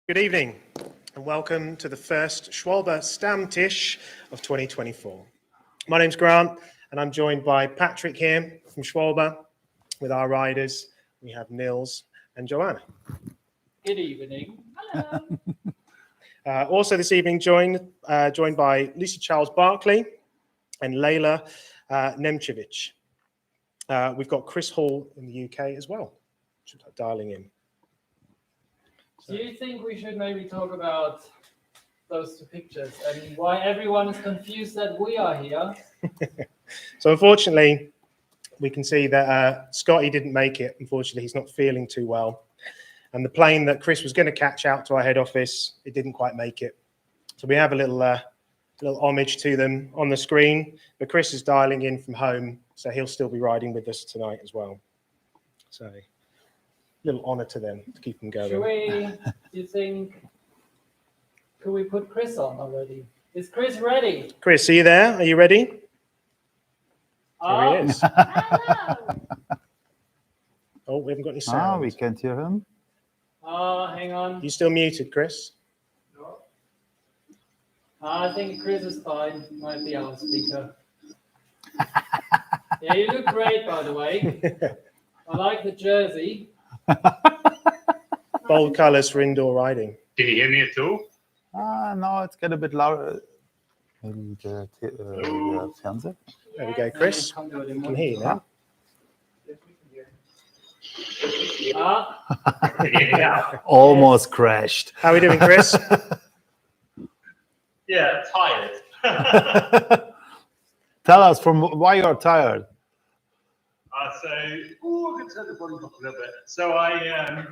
Good evening and welcome to the first Schwalbe Stammtisch of 2024. My name's Grant and I'm joined by Patrick here from Schwalbe with our riders. We have Nils and Joanna. Good evening. Hello. Also this evening joined by Lucy Charles Barkley and Layla Nemchevich. We've got Chris Hall in the UK as well, dialing in. Do you think we should maybe talk about those two pictures and why everyone is confused that we are here? So unfortunately, we can see that Scotty didn't make it. Unfortunately, he's not feeling too well. And the plane that Chris was going to catch out to our head office, it didn't quite make it. So we have a little homage to them on the screen. But Chris is dialing in from home, so he'll still be riding with us tonight as well. So little honour to them to keep them going. Could we put Chris on already? Is Chris ready? Chris, are you there? Are you ready? There he is. Hello. Oh, we haven't got any sound. We can't hear him. Hang on. You still muted, Chris? No. I think Chris is fine. Might be our speaker. Yeah, you look great, by the way. I like the jersey. Bold colours for indoor riding. Can you hear me at all? No, it's get a bit louder. Maybe the Fernseher. There we go, Chris. I can hear you now. Yeah. Almost crashed. How are we doing, Chris? Yeah, tired. Tell us from why you're tired. I can turn the volume up a little bit. So I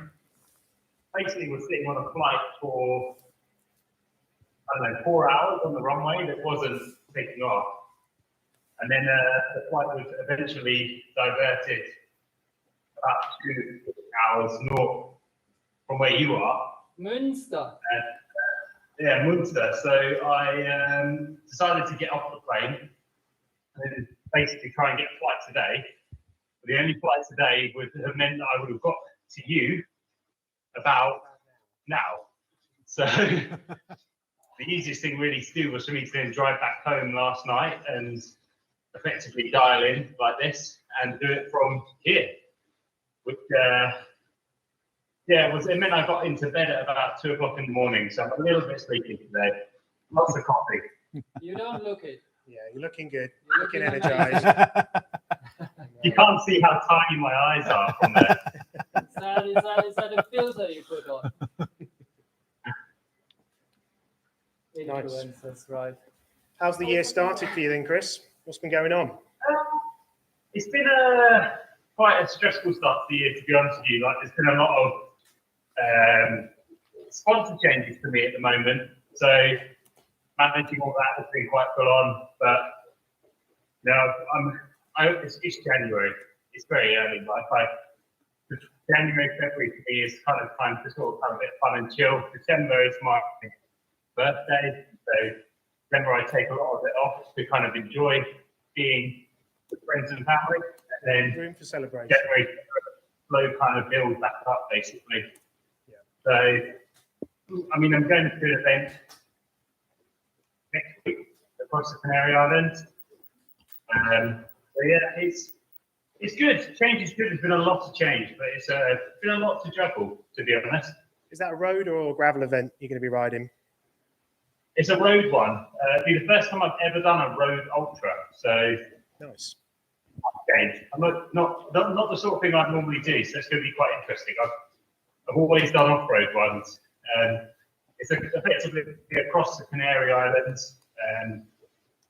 basically was sitting on a flight for, 4 hours on the runway that wasn't taking off. And then the flight was eventually diverted about 2 hours north from where you are. Münster. Yeah, Munster. So I decided to get off the plane and basically try and get a flight today. But the only flight today would have meant that I would have got to you about now. So the easiest thing really to do was for me to then drive back home last night and effectively dial in like this and do it from here. Which, it meant I got into bed at about 2 o'clock in the morning, so I'm a little bit sleepy today. Lots of coffee. You don't look it. Yeah, you're looking good. You're Looking looking energized. You can't see how tiny my eyes are from there. Is that a filter you put on? Nice. Influencers, right. How's the year started for you then, Chris? What's been going on? It's been quite a stressful start to the year, to be honest with you. Like, there's been a lot of sponsor changes for me at the moment. So managing all that has been quite full on. But it's January. It's very early. January, February for me is kind of time to sort of have a bit of fun and chill. December is my birthday, so December I take a lot of it off to kind of enjoy being with friends and family. And then Room for celebration. January, slow kind of build back up, basically. Yeah. So, I'm going to an event next week across the Canary Islands. It's good. Change is good. There's been a lot of change, but it's been a lot to juggle, to be honest. Is that a road or a gravel event you're going to be riding? It's a road one. It'll be the first time I've ever done a road ultra. So Nice. change. I'm not the sort of thing I'd normally do, so it's going to be quite interesting. I've always done off-road ones. It's effectively across the Canary Islands,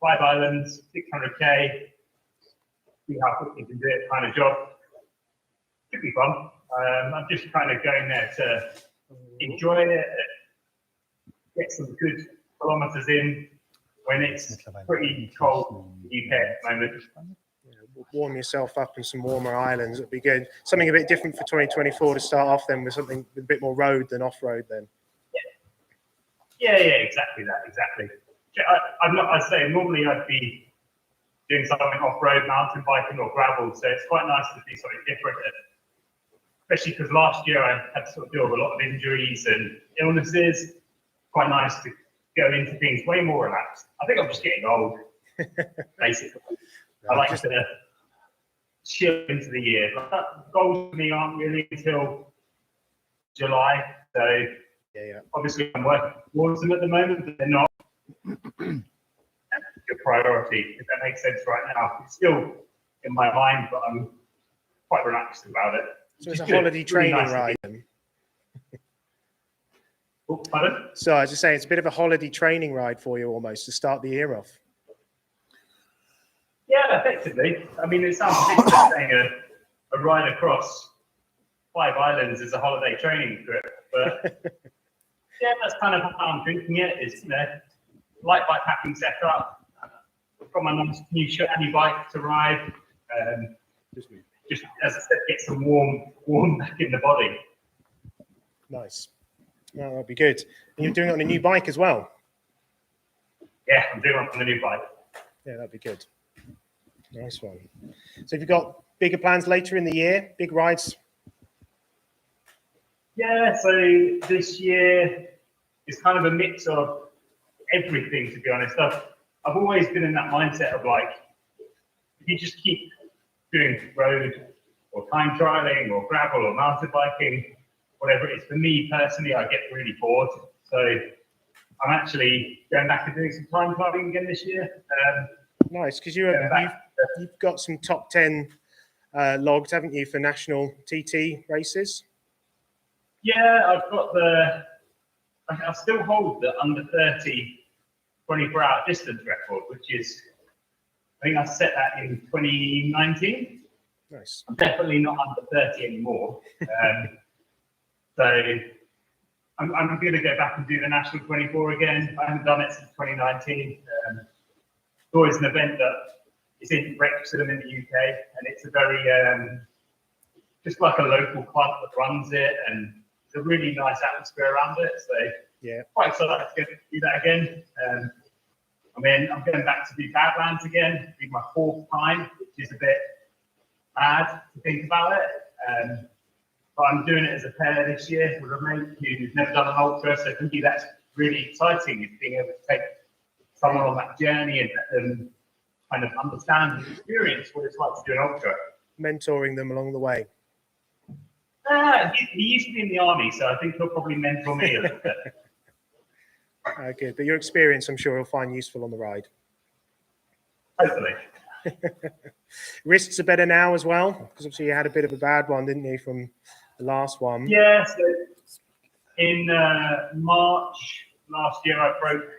5 islands, 600k. See how quickly you can do it, kind of job. Should be fun. I'm just kind of going there to enjoy it, get some good kilometers in when it's pretty cold in the UK at the moment. Yeah, warm yourself up in some warmer islands. It'd be good. Something a bit different for 2024 to start off then with something with a bit more road than off-road then. Yeah, exactly that, exactly. I'd say normally I'd be doing something off-road, mountain biking or gravel, so it's quite nice to do something different especially because last year I had to sort of deal with a lot of injuries and illnesses. Quite nice to go into things way more relaxed. I think I'm just getting old, basically. I like to chill into the year. But goals for me aren't really until July. So obviously I'm working towards them at the moment, but they're not a priority, if that makes sense right now. It's still in my mind, but I'm quite relaxed about it. So it's a holiday training ride. Oh, pardon? So I was just saying, it's a bit of a holiday training ride for you almost to start the year off. Yeah, effectively. I mean, it sounds ridiculous saying a ride across 5 islands is a holiday training trip, but yeah, that's kind of how I'm thinking it. It's, you know, light bikepacking setup. Got my nice new shiny bike to ride. Just as I said, get some warm back in the body. Nice. No, that'd be good. And you're doing it on a new bike as well. Yeah, I'm doing it on the new bike. Yeah, that'd be good. Nice one. So have you got bigger plans later in the year? Big rides? Yeah, so this year is kind of a mix of everything, to be honest. I've always been in that mindset of like, if you just keep doing road or time trialing or gravel or mountain biking, whatever it is, for me personally, I get really bored. So I'm actually going back and doing some time trialing again this year. Nice, because you've got some top 10 logged, haven't you, for national TT races? Yeah, I've got I still hold the under 30 24-hour distance record, which is, I think I set that in 2019. Nice. I'm definitely not under 30 anymore. So I'm going to go back and do the national 24 again. I haven't done it since 2019. It's always an event that is in Wrexham in the UK, and it's a very, just like a local club that runs it, and it's a really nice atmosphere around it. So yeah, quite excited to do that again. I mean, I'm going back to do Badlands again. It'll be my 4th time, which is a bit mad to think about it. But I'm doing it as a pair this year with a mate who's never done an ultra, so for me that's really exciting, is being able to take someone on that journey and let them kind of understand and experience what it's like to do an ultra. Mentoring them along the way. He used to be in the army, so I think he'll probably mentor me a little bit. Good, but your experience, I'm sure, he'll find useful on the ride. Hopefully. Wrists are better now as well, because obviously you had a bit of a bad one, didn't you, from the last one? Yeah, so in March last year, I broke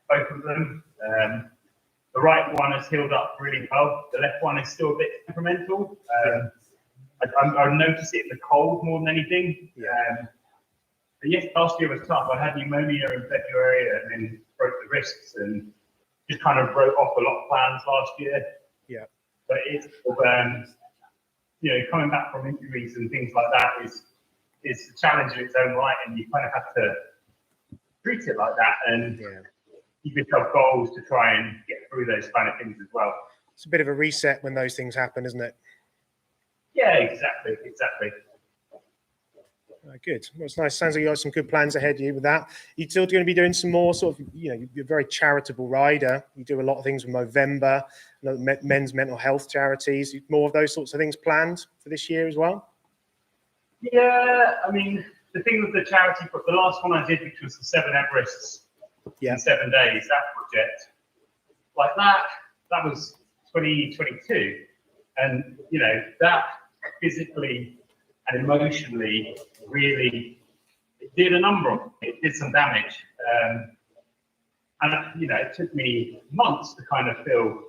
both of them. The right one has healed up really well. The left one is still a bit temperamental. I notice it in the cold more than anything. But yes, last year was tough. I had pneumonia in February and then broke the wrists and just kind of wrote off a lot of plans last year. Yeah. But it's, you know, coming back from injuries and things like that is a challenge in its own right, and you kind of have to treat it like that and give yourself goals to try and get through those kind of things as well. It's a bit of a reset when those things happen, isn't it? Yeah, exactly. Good. Well, it's nice. Sounds like you got some good plans ahead of you with that. You're still going to be doing some more sort of, you know, you're a very charitable rider. You do a lot of things with Movember, men's mental health charities. More of those sorts of things planned for this year as well? Yeah, I mean, the thing with the charity, but the last one I did, which was the 7 Everests in 7 days, that project, like that was 2022. And, you know, that physically and emotionally really, it did a number of, it did some damage. And, you know, it took me months to kind of feel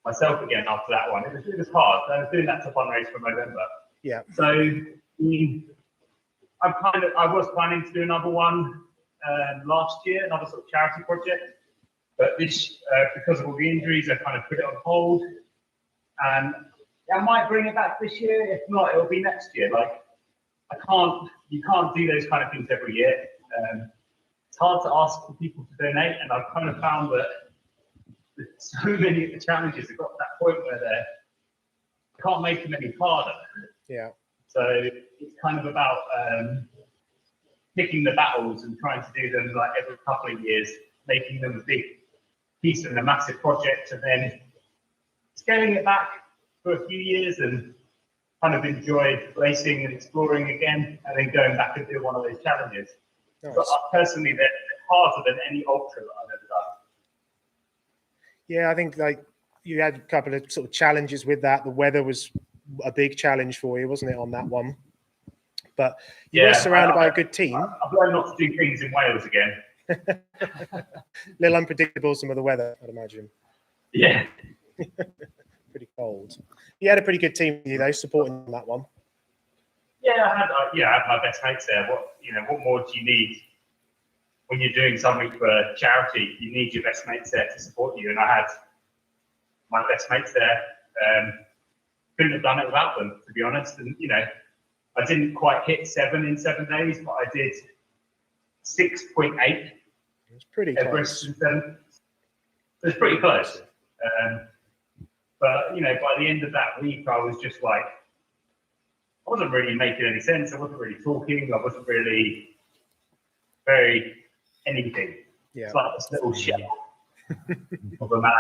myself again after that one. It was hard. I was doing that to fundraise for November. Yeah. So I was planning to do another one last year, another sort of charity project. But this, because of all the injuries, I kind of put it on hold. And I might bring it back this year. If not, it'll be next year. Like, you can't do those kind of things every year. It's hard to ask for people to donate, and I've kind of found that so many of the challenges have got to that point where I can't make them any harder. Yeah. So it's kind of about picking the battles and trying to do them like every couple of years, making them a big piece and a massive project, and then scaling it back for a few years and kind of enjoy racing and exploring again, and then going back and doing one of those challenges. Nice. But personally, they're harder than any ultra that I've ever done. Yeah, I think like you had a couple of sort of challenges with that. The weather was a big challenge for you, wasn't it, on that one? But you were surrounded by a good team. I've learned not to do things in Wales again. A little unpredictable, some of the weather, I'd imagine. Yeah. Pretty cold. You had a pretty good team, you though, supporting on that one. Yeah, I had my best mates there. What more do you need when you're doing something for charity? You need your best mates there to support you, and I had my best mates there. Couldn't have done it without them, to be honest. And I didn't quite hit 7 in 7 days, but I did 6.8. It's pretty close. It's pretty close. But by the end of that week, I was just like, I wasn't really making any sense. I wasn't really talking. I wasn't really very anything. Yeah. It's like this little shell of a man,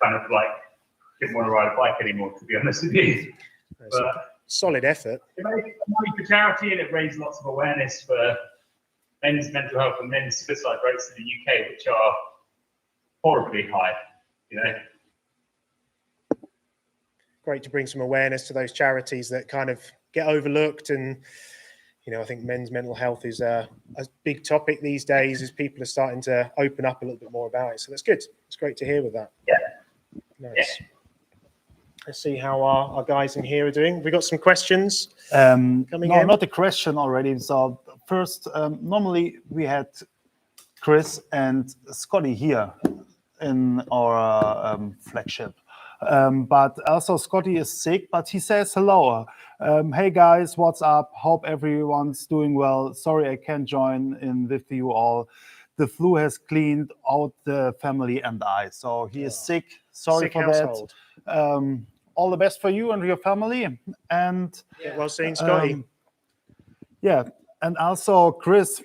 kind of like didn't want to ride a bike anymore, to be honest with you. But solid effort. It made money for charity, and it raised lots of awareness for men's mental health and men's suicide rates in the UK, which are horribly high. Great to bring some awareness to those charities that kind of get overlooked, and I think men's mental health is a big topic these days as people are starting to open up a little bit more about it. So that's good. It's great to hear with that. Yeah. Nice. Yeah. Let's see how our guys in here are doing. We got some questions coming in. No, not a question already. So first, normally we had Chris and Scotty here in our flagship. But also Scotty is sick, but he says hello. Hey guys, what's up? Hope everyone's doing well. Sorry I can't join in with you all. The flu has cleaned out the family and I. So he is sick. Sorry sick for household. That. All the best for you and your family. And well seen, Scotty. Yeah, and also Chris.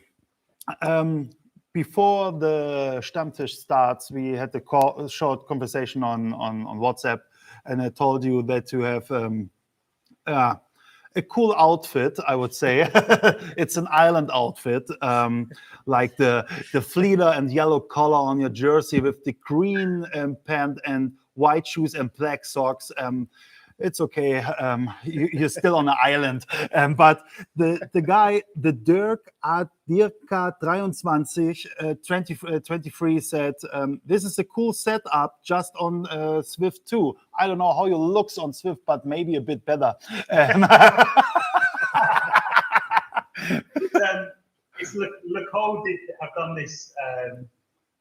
Before the Stammtisch starts, we had a short conversation on WhatsApp, and I told you that you have a cool outfit, I would say. It's an island outfit, like the fleeter and yellow collar on your jersey with the green pant and white shoes and black socks. It's okay. You're still on an island. But the guy, the Dirk Dirka 23 said, this is a cool setup just on Zwift 2. I don't know how you looks on Zwift, but maybe a bit better. It's Lacole have done this.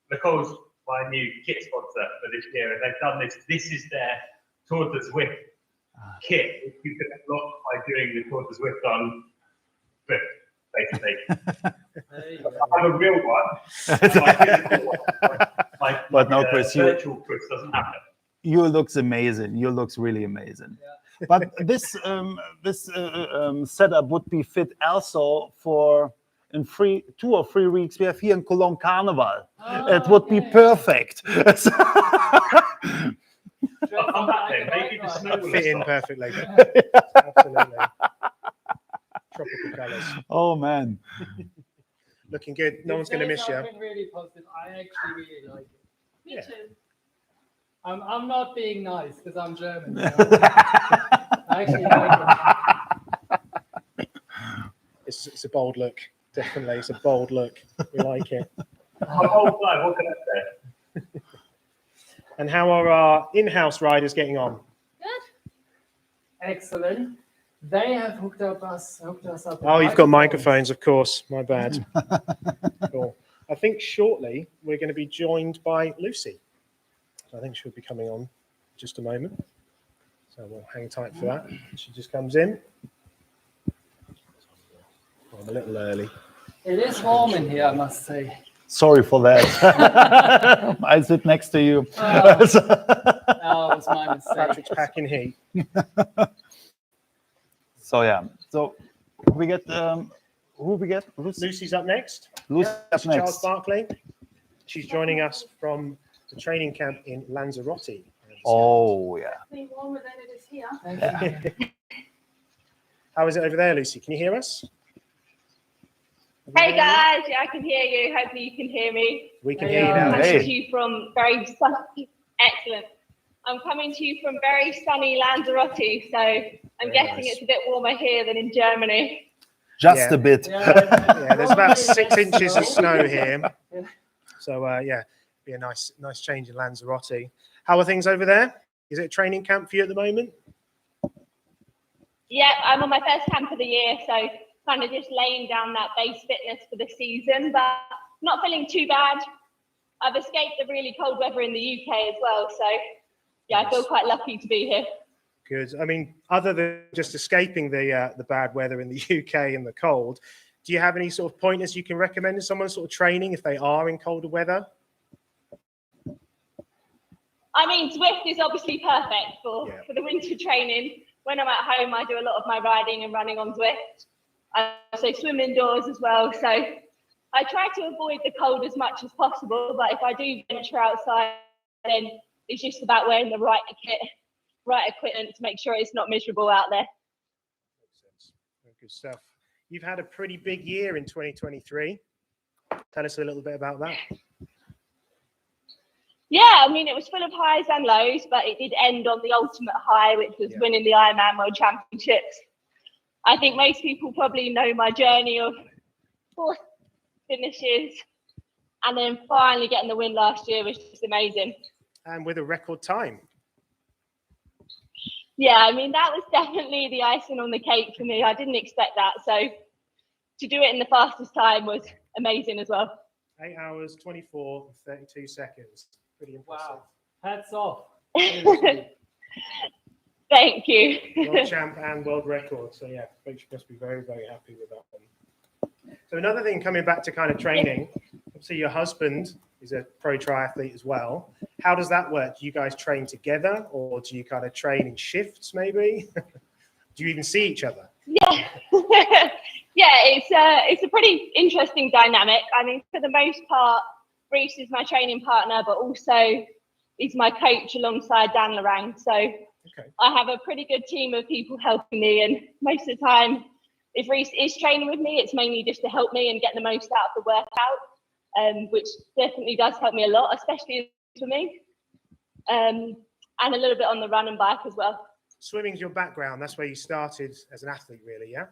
Lacole's my new kit sponsor for this year, and they've done this. This is their Tour de Zwift kit. If you could unlock by doing the Tour de Zwift on Zwift, basically. I have a real one. But no, Chris, virtual Chris doesn't have it. You looks amazing. You looks really amazing. Yeah. But this setup would be fit also for in 2 or 3 weeks. We have here in Cologne Carnival. It would be perfect. I'm back there. Maybe the snow will fit in perfectly. Absolutely. Tropical colours. Oh man, looking good. No one's going to miss you. Really positive. I actually really like it. Me too. I'm not being nice because I'm German. I actually like it. It's a bold look. Definitely, it's a bold look. We like it. I'm old guy. What can I say? And how are our in-house riders getting on? Good. Excellent. They have hooked us up. Oh, you've got microphones, of course. My bad. Cool. I think shortly we're going to be joined by Lucy. So I think she'll be coming on in just a moment. So we'll hang tight for that. She just comes in. I'm a little early. It is warm in here, I must say. sorry for that. I sit next to you. Oh, it was my mistake. Patrick's packing heat. So yeah, So we get who we get? Lucy's up next. Lucy up Charles next. Barkley. She's joining us from the training camp in Lanzarote. Oh yeah. Definitely warmer than it is here. Thank you. How is it over there, Lucy? Can you hear us? Hey guys, yeah, I can hear you. Hopefully you can hear me. We can Hey, hear you now. I'm Hey. coming to you from very sunny. Excellent. I'm coming to you from very sunny Lanzarote, so I'm Very guessing nice. it's a bit warmer here than in Germany. Just Yeah. a bit. Yeah, there's about 6 inches of snow. snow here. So yeah, be a nice change in Lanzarote. How are things over there? Is it a training camp for you at the moment? Yeah, I'm on my first camp of the year, so kind of just laying down that base fitness for the season, but not feeling too bad. I've escaped the really cold weather in the UK as well, so yeah, I feel Nice. quite lucky to be here. Good. I mean, other than just escaping the bad weather in the UK and the cold, do you have any sort of pointers you can recommend to someone sort of training if they are in colder weather? I mean, Zwift is obviously perfect for the winter training. When I'm at home, I do a lot of my riding and running on Zwift. I also swim indoors as well. So I try to avoid the cold as much as possible. But if I do venture outside, then it's just about wearing the right kit, right equipment to make sure it's not miserable out there. Makes sense. Good stuff. You've had a pretty big year in 2023. Tell us a little bit about that. Yeah, I mean, it was full of highs and lows, but it did end on the ultimate high, which was winning the Ironman World Championships. I think most people probably know my journey of 4 finishes and then finally getting the win last year was just amazing. And with a record time. Yeah, I mean, that was definitely the icing on the cake for me. I didn't expect that. So to do it in the fastest time was amazing as well. 8 hours, 24, 32 seconds. Pretty impressive. Wow. Hats off. Thank you. World champ and world record. So yeah, coach must be very, very happy with that one. So another thing, coming back to kind of training, obviously your husband is a pro triathlete as well. How does that work? Do you guys train together or do you kind of train in shifts maybe? Do you even see each other? Yeah. Yeah, it's a pretty interesting dynamic. I mean, for the most part, Bruce is my training partner, but also he's my coach alongside Dan Lorang. So I have a pretty good team of people helping me. And most of the time, if Reece is training with me, it's mainly just to help me and get the most out of the workout, which definitely does help me a lot, especially for me. And a little bit on the run and bike as well. Swimming's your background. That's where you started as an athlete, really, yeah?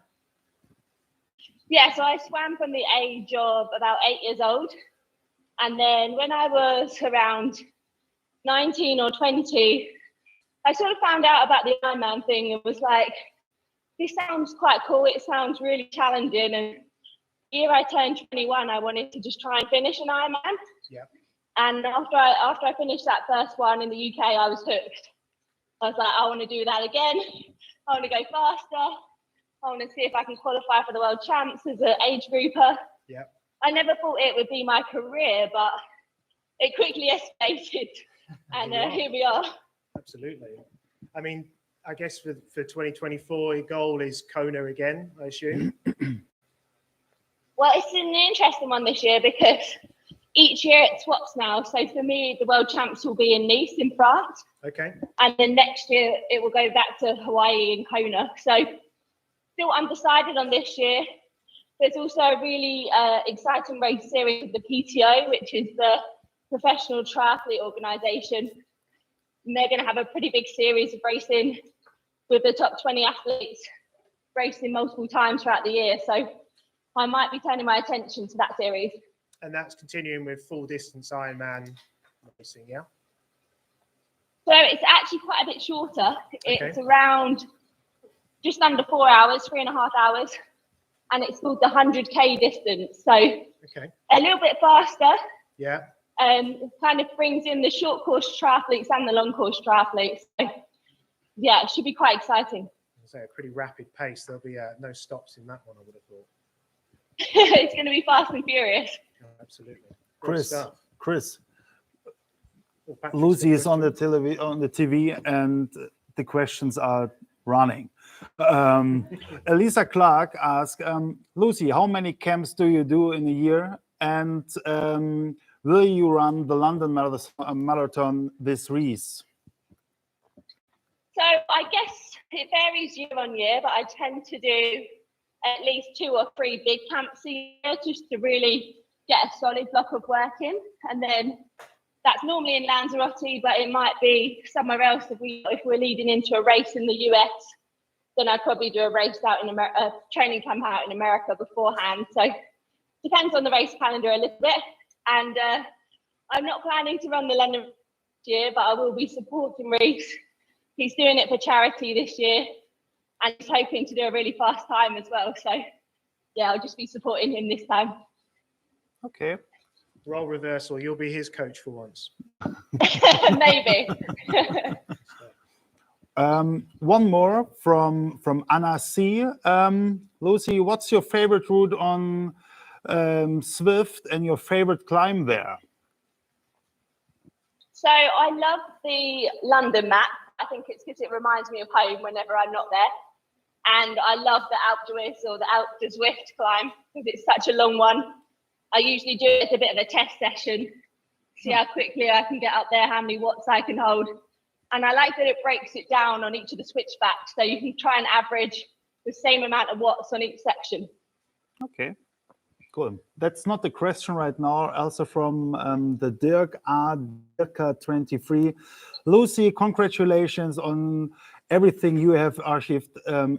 Yeah, so I swam from the age of about 8 years old. And then when I was around 19 or 20, I sort of found out about the Ironman thing and was like, this sounds quite cool. It sounds really challenging. And the year I turned 21, I wanted to just try and finish an Ironman. Yeah. And after I finished that first one in the UK, I was hooked. I was like, I want to do that again. I want to go faster. I want to see if I can qualify for the world champs as an age grouper. Yeah. I never thought it would be my career, but it quickly escalated. And here we are. Absolutely. I mean, I guess for 2024, your goal is Kona again, I assume. Well, it's an interesting one this year because each year it swaps now. So for me, the world champs will be in Nice in France. Okay. And then next year it will go back to Hawaii and Kona. So still undecided on this year. There's also a really exciting race series with the PTO, which is the Professional Triathlete Organization. And they're going to have a pretty big series of racing with the top 20 athletes racing multiple times throughout the year. So I might be turning my attention to that series. And that's continuing with full distance Ironman racing, yeah? So it's actually quite a bit shorter. Okay. It's around just under 4 hours, 3.5 hours. And it's called the 100K distance. So a little bit faster. Yeah. Kind of brings in the short course triathletes and the long course triathletes. So, yeah, it should be quite exciting. So a pretty rapid pace. There'll be no stops in that one, I would have thought. It's going to be fast and furious. Oh, absolutely. Great stuff. Chris, Oh, Patrick's Lucy got a is on the TV, and the questions are running. Elisa Clark asked, Lucy, how many camps do you do in a year? And will you run the London Marathon this race? So I guess it varies year on year, but I tend to do at least 2 or 3 big camps a year just to really get a solid block of work in. And then that's normally in Lanzarote, but it might be somewhere else if we're leading into a race in the US. Then I'd probably do a race out in a training camp out in America beforehand. So depends on the race calendar a little bit. And I'm not planning to run the London this year, but I will be supporting Reece. He's doing it for charity this year, and he's hoping to do a really fast time as well. So yeah, I'll just be supporting him this time. Okay. Role reversal. You'll be his coach for once. Maybe. One more from Anna C. Lucy, what's your favorite route on Zwift and your favorite climb there? So I love the London map. I think it's because it reminds me of home whenever I'm not there. And I love the Alpe d'Huez or the Alpe de Zwift climb because it's such a long one. I usually do it as a bit of a test session, see how quickly I can get up there, how many watts I can hold. And I like that it breaks it down on each of the switchbacks, so you can try and average the same amount of watts on each section. Okay, cool. That's not the question right now. Also from the Dirk R. Dirka 23. Lucy, congratulations on everything you have archived.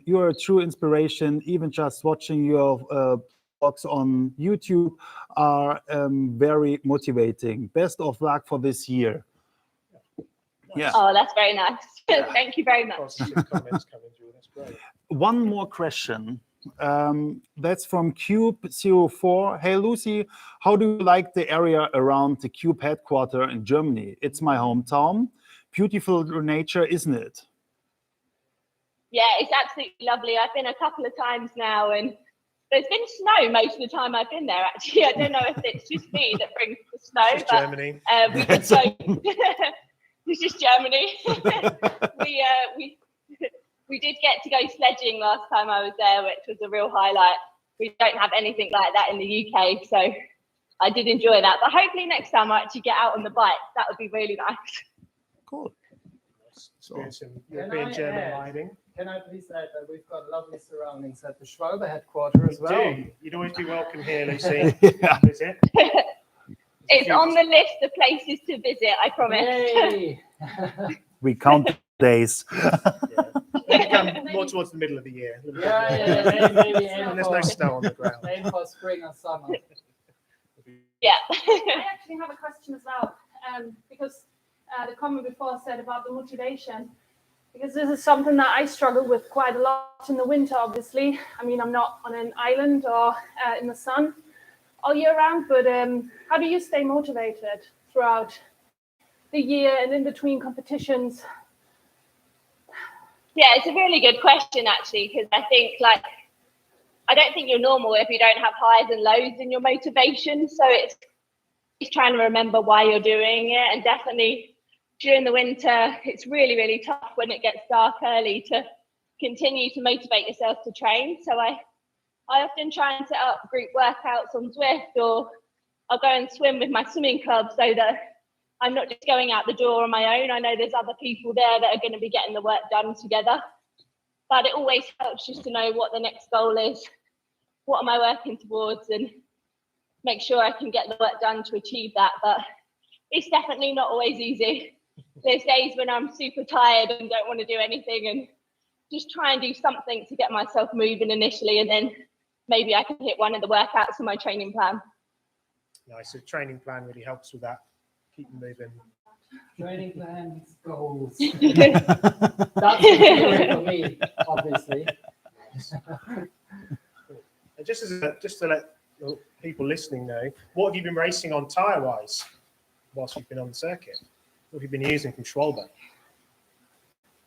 You are a true inspiration. Even just watching your vlogs on YouTube are very motivating. Best of luck for this year. Yeah. Oh, that's very nice. Thank you very much. Positive comments coming through. That's great. One more question. That's from Cube04. Hey, Lucy, how do you like the area around the Cube headquarters in Germany? It's my hometown. Beautiful nature, isn't it? Yeah, it's absolutely lovely. I've been a couple of times now, and there's been snow most of the time I've been there, actually. I don't know if it's just me that brings the snow, It's but Germany. we did go. This is Germany. We did get to go sledging last time I was there, which was a real highlight. We don't have anything like that in the UK, so I did enjoy that. But hopefully next time I actually get out on the bike. That would be really nice. Cool. Experience some European German riding. Can I please add that we've got lovely surroundings at the Schwalbe headquarters as well? Do. You'd always be welcome here, Lucy. Yeah. Visit. It's on the list of places to visit, I promise. Yay! We count days. Maybe come more towards the middle of the year. Maybe And there's no snow on the ground. aim for spring or summer. Yeah. I actually have a question as well, because the comment before said about the motivation, because this is something that I struggle with quite a lot in the winter, obviously. I mean, I'm not on an island or in the sun all year round, but how do you stay motivated throughout the year and in between competitions? Yeah, it's a really good question, actually, because I think, I don't think you're normal if you don't have highs and lows in your motivation. So it's trying to remember why you're doing it. And definitely during the winter, it's really, really tough when it gets dark early to continue to motivate yourself to train. So I often try and set up group workouts on Zwift, or I'll go and swim with my swimming club so that I'm not just going out the door on my own. I know there's other people there that are going to be getting the work done together. But it always helps just to know what the next goal is, what am I working towards, and make sure I can get the work done to achieve that. But it's definitely not always easy. There's days when I'm super tired and don't want to do anything, and just try and do something to get myself moving initially, and then maybe I can hit one of the workouts in my training plan. Nice. So training plan really helps with that. Keep them moving. Training plans, goals. That's the theory for me, obviously. And just to let people listening know, what have you been racing on tyre-wise whilst you've been on the circuit? What have you been using from Schwalbe?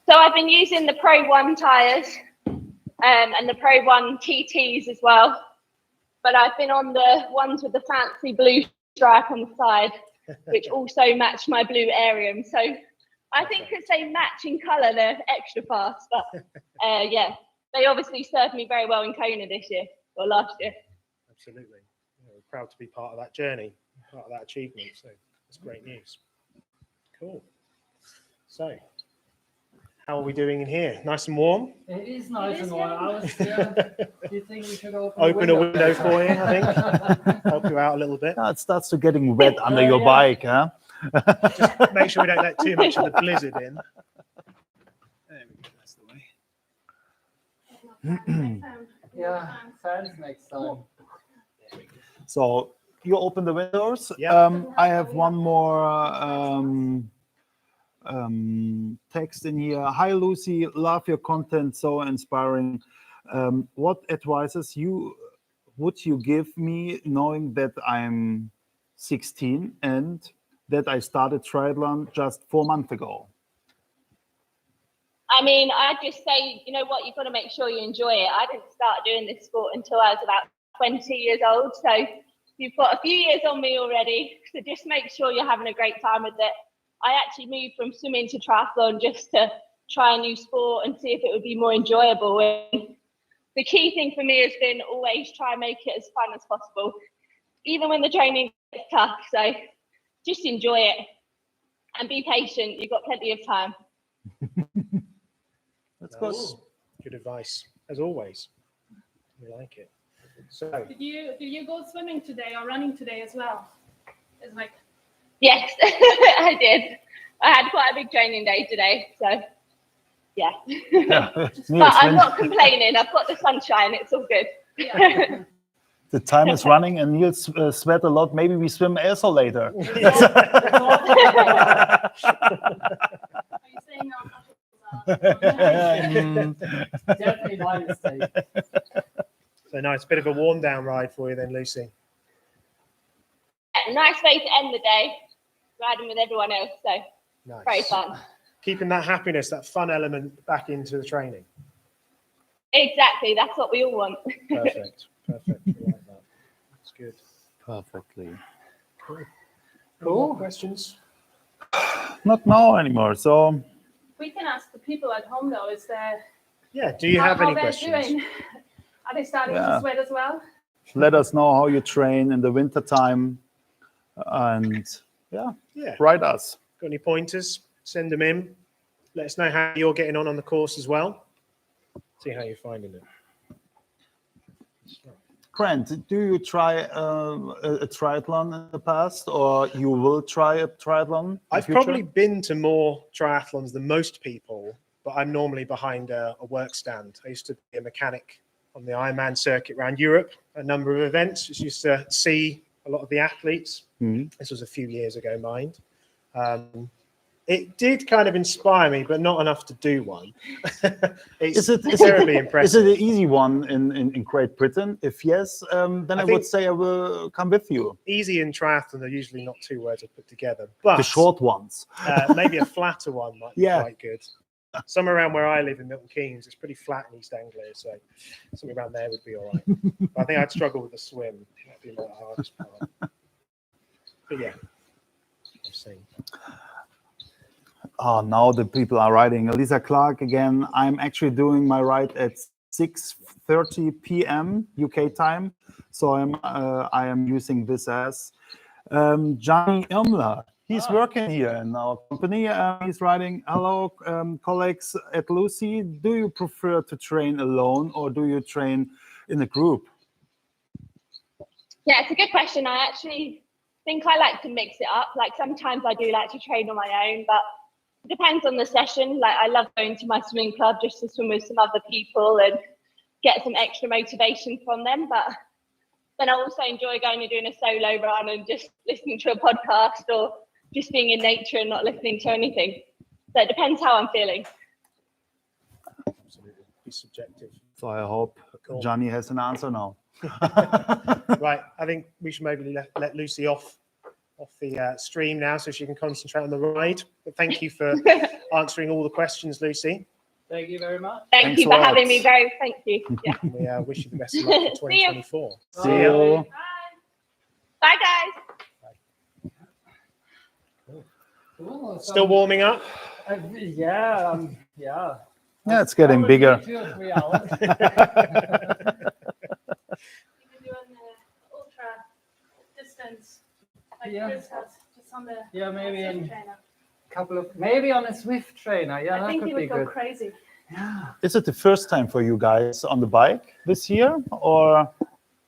So I've been using the Pro 1 tyres and the Pro 1 TTs as well. But I've been on the ones with the fancy blue stripe on the side, which also match my blue Arium. So I think because they match in colour, they're extra fast. But yeah, they obviously served me very well in Kona this year or last year. Absolutely. Yeah, we're proud to be part of that journey, part of that achievement. So it's great news. Cool. So, how are we doing in here? Nice and warm? It is nice It is and warm. I was, do you think we should Open a window for you, I think. Help you out a little bit. Yeah, it starts to getting wet under your bike, huh? Just make sure we don't let too much of the blizzard in. There we go. That's the way. Yeah, fans next time. So you open the windows. Yeah. I have one more text in here. Hi, Lucy. Love your content. So inspiring. What advices would you give me, knowing that I'm 16 and that I started triathlon just 4 months ago? I mean, I'd just say, you know what, you've got to make sure you enjoy it. I didn't start doing this sport until I was about 20 years old. So you've got a few years on me already. So just make sure you're having a great time with it. I actually moved from swimming to triathlon just to try a new sport and see if it would be more enjoyable. And the key thing for me has been always try and make it as fun as possible, even when the training gets tough. So just enjoy it and be patient. You've got plenty of time. That's good. Good advice, as always. We like it. So, Did you go swimming today or running today as well? It's like, Yes, I did. I had quite a big training day today. So yeah. But I'm not complaining. I've got the sunshine. It's all good. yeah. The time is running and you'll sweat a lot. Maybe we swim also later. Are you saying Definitely my mistake. so nice. Bit of a warm down ride for you then, Lucy. Nice way to end the day, riding with everyone else. So Nice. very fun. Keeping that happiness, that fun element back into the training. Exactly. That's what we all want. Perfect. Perfect. I like that. That's good. Perfectly. Cool. Cool. Questions? Not now anymore. So we can ask the people at home though, is there Yeah. Do you have how any they're questions? doing? Are they starting Yeah. to sweat as well? let us know how you train in the winter time, and Yeah. write us. Got any pointers? Send them in. Let us know how you're getting on the course as well. See how you're finding it. Grant, do you try a triathlon in the past, or you will try a triathlon in the I've future? probably been to more triathlons than most people, but I'm normally behind a work stand. I used to be a mechanic on the Ironman circuit around Europe, a number of events. Just used to see a lot of the athletes. Mhm. This was a few years ago, mind. It did kind of inspire me, but not enough to do one. It's terribly Is impressive. it an easy one in Great Britain? If yes, then I would think- say I will come with you. Easy in triathlon are usually not two words I put together, but The short ones. maybe a flatter one might be Yeah. quite good. Somewhere around where I live in Milton Keynes, it's pretty flat in East Anglia, so something around there would be all right. But I think I'd struggle with the swim. That'd be the hardest part. But yeah, I've seen. Oh, now the people are writing. Lisa Clark again. I'm actually doing my ride at 6:30 p.m. UK time, so I am using this as Johnny Irmler. He's working here in our company. He's writing, hello, colleagues at Lucy. Do you prefer to train alone or do you train in a group? Yeah, it's a good question. I actually think I like to mix it up. Like sometimes I do like to train on my own, but it depends on the session. Like I love going to my swimming club just to swim with some other people and get some extra motivation from them. But then I also enjoy going and doing a solo run and just listening to a podcast or just being in nature and not listening to anything. So it depends how I'm feeling. Absolutely, be subjective. So I hope Cool. Johnny has an answer now. Right, I think we should maybe let Lucy off the stream now so she can concentrate on the ride. But thank you for answering all the questions, Lucy. Thank you very much. Thank Thanks you a for lot. having me. Thank you. Yeah. And we wish you the best of luck for See you. 2024. See you. Bye, guys. Cool. Still warming up? Yeah, yeah. Yeah, it's getting Probably bigger. 2 or 3 hours. You can do an ultra distance like Yeah. Chris has, just on the Yeah, maybe Zwift in trainer. maybe on a Zwift trainer. Yeah, I that think could he be would go good. crazy. Yeah. Is it the first time for you guys on the bike this year, or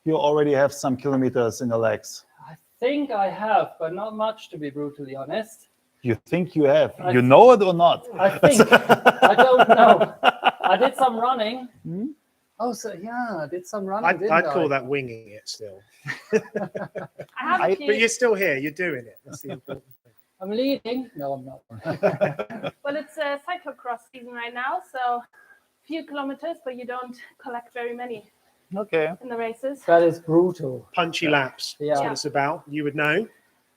you already have some kilometers in the legs? I think I have, but not much, to be brutally honest. You think you have? I You know it or not? I think. I don't know. I did some running. Hmm? Oh, so yeah, I did some running, didn't I'd I? call that winging it still. I have a I- But few. you're still here. You're doing it. That's the important thing. I'm leading. No, I'm not. Well, it's a cyclocross season right now, so few kilometers, but you don't collect very many Okay. in the races. That is brutal. Punchy laps. That's Yeah. what it's about. You would know.